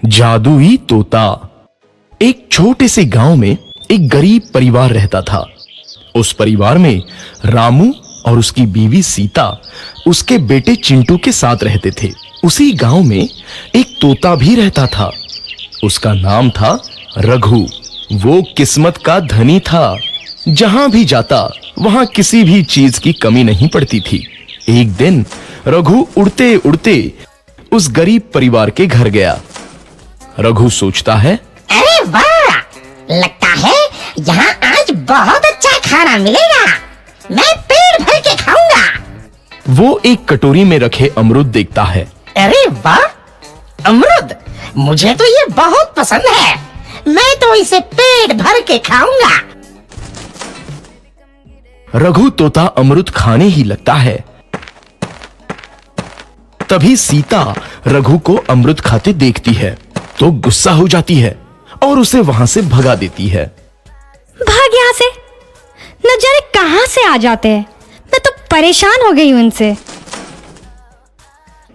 जादुई तोता। एक छोटे से गांव में एक गरीब परिवार रहता था। उस परिवार में रामू और उसकी बीवी सीता उसके बेटे चिंटू के साथ रहते थे। उसी गांव में एक तोता भी रहता था। उसका नाम था रघु। वो किस्मत का धनी था। जहां भी जाता वहां किसी भी चीज की कमी नहीं पड़ती थी। एक दिन रघु उड़ते उड़ते उस गरीब परिवार के घर गया। रघु सोचता है, अरे वाह, लगता है यहाँ आज बहुत अच्छा खाना मिलेगा। मैं पेट भर के खाऊंगा। वो एक कटोरी में रखे अमरूद देखता है। अरे वाह, अमरूद, मुझे तो ये बहुत पसंद है। मैं तो इसे पेट भर के खाऊंगा। रघु तोता अमरूद खाने ही लगता है। तभी सीता रघु को अमरूद खाते देखती है तो गुस्सा हो जाती है और उसे वहां से भगा देती है। भाग यहाँ से, न जाने कहां से आ जाते हैं। मैं तो परेशान हो गई हूं इनसे।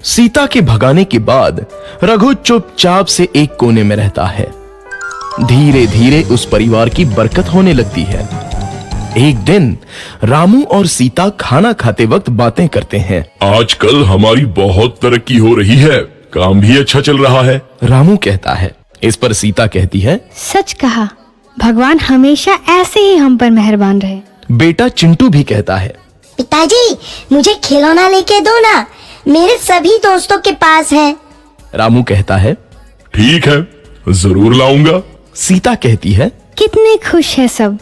सीता के भगाने के बाद रघु चुपचाप से एक कोने में रहता है। धीरे धीरे उस परिवार की बरकत होने लगती है। एक दिन रामू और सीता खाना खाते वक्त बातें करते हैं। आजकल हमारी बहुत तरक्की हो रही है, काम भी अच्छा चल रहा है। रामू कहता है। इस पर सीता कहती है, सच कहा, भगवान हमेशा ऐसे ही हम पर मेहरबान रहे। बेटा चिंटू भी कहता है, पिताजी, मुझे खिलौना लेके दो ना, मेरे सभी दोस्तों के पास है। रामू कहता है, ठीक है, जरूर लाऊंगा। सीता कहती है, कितने खुश है सब,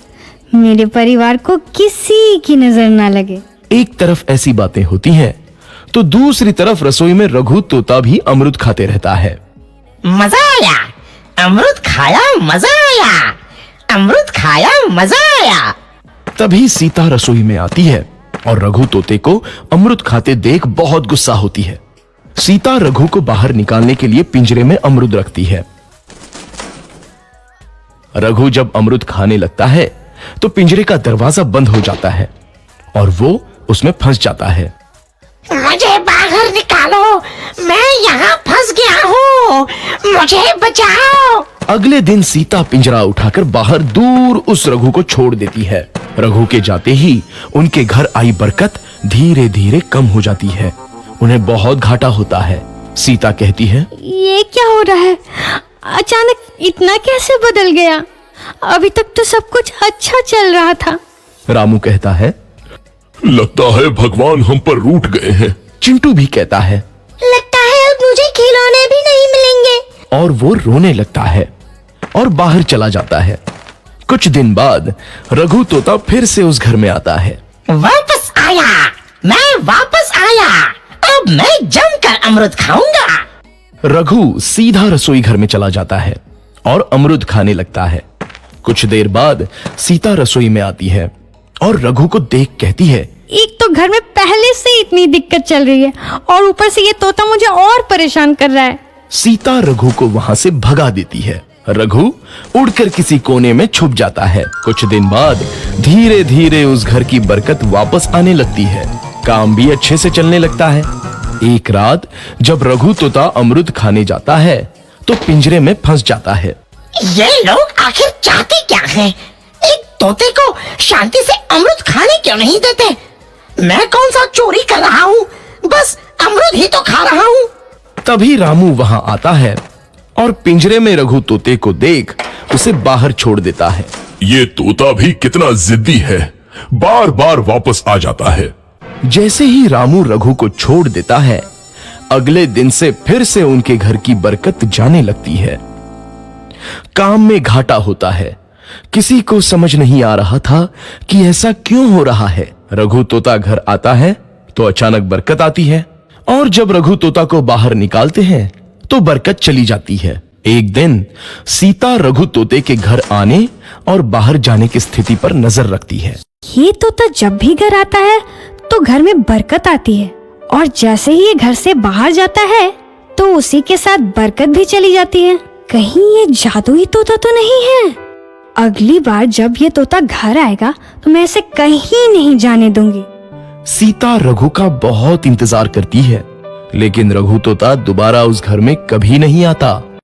मेरे परिवार को किसी की नजर ना लगे। एक तरफ ऐसी बातें होती हैं तो दूसरी तरफ रसोई में रघु तोता भी अमरूद खाते रहता है। मजा आया, अमरूद खाया, मजा आया, अमरूद खाया, मजा आया। तभी सीता रसोई में आती है और रघु तोते को अमरूद खाते देख बहुत गुस्सा होती है। सीता रघु को बाहर निकालने के लिए पिंजरे में अमरूद रखती है। रघु जब अमरूद खाने लगता है तो पिंजरे का दरवाजा बंद हो जाता है और वो उसमें फंस जाता है। मुझे बाहर निकालो, मैं यहाँ फंस गया हूँ, मुझे बचाओ। अगले दिन सीता पिंजरा उठाकर बाहर दूर उस रघु को छोड़ देती है। रघु के जाते ही उनके घर आई बरकत धीरे धीरे कम हो जाती है। उन्हें बहुत घाटा होता है। सीता कहती है, ये क्या हो रहा है, अचानक इतना कैसे बदल गया? अभी तक तो सब कुछ अच्छा चल रहा था। रामू कहता है, लगता है भगवान हम पर रूठ गए हैं। चिंटू भी कहता है, लगता है अब मुझे खिलौने भी नहीं मिलेंगे। और वो रोने लगता है और बाहर चला जाता है। कुछ दिन बाद रघु तोता फिर से उस घर में आता है। वापस आया, मैं वापस आया, अब मैं जमकर अमरूद खाऊंगा। रघु सीधा रसोई घर में चला जाता है और अमरूद खाने लगता है। कुछ देर बाद सीता रसोई में आती है और रघु को देख कहती है, एक तो घर में पहले से इतनी दिक्कत चल रही है और ऊपर से ये तोता मुझे और परेशान कर रहा है। सीता रघु को वहां से भगा देती है। रघु उड़कर किसी कोने में छुप जाता है। कुछ दिन बाद धीरे धीरे उस घर की बरकत वापस आने लगती है। काम भी अच्छे से चलने लगता है। एक रात जब रघु तोता अमरूद खाने जाता है तो पिंजरे में फंस जाता है। ये लोग आखिर चाहते क्या हैं? एक तोते को शांति से अमरूद खाने क्यों नहीं देते? मैं कौन सा चोरी कर रहा हूँ? बस अमरूद ही तो खा रहा हूँ। तभी रामू वहां आता है और पिंजरे में रघु तोते को देख उसे बाहर छोड़ देता है। ये तोता भी कितना जिद्दी है, बार बार वापस आ जाता है। जैसे ही रामू रघु को छोड़ देता है, अगले दिन से फिर से उनके घर की बरकत जाने लगती है। काम में घाटा होता है। किसी को समझ नहीं आ रहा था कि ऐसा क्यों हो रहा है। रघु तोता घर आता है तो अचानक बरकत आती है और जब रघु तोता को बाहर निकालते हैं तो बरकत चली जाती है। एक दिन सीता रघु तोते के घर आने और बाहर जाने की स्थिति पर नजर रखती है। ये तोता जब भी घर आता है तो घर में बरकत आती है और जैसे ही ये घर से बाहर जाता है तो उसी के साथ बरकत भी चली जाती है। कहीं ये जादुई तोता तो नहीं है? अगली बार जब ये तोता घर आएगा तो मैं इसे कहीं नहीं जाने दूंगी। सीता रघु का बहुत इंतजार करती है, लेकिन रघु तोता दोबारा उस घर में कभी नहीं आता।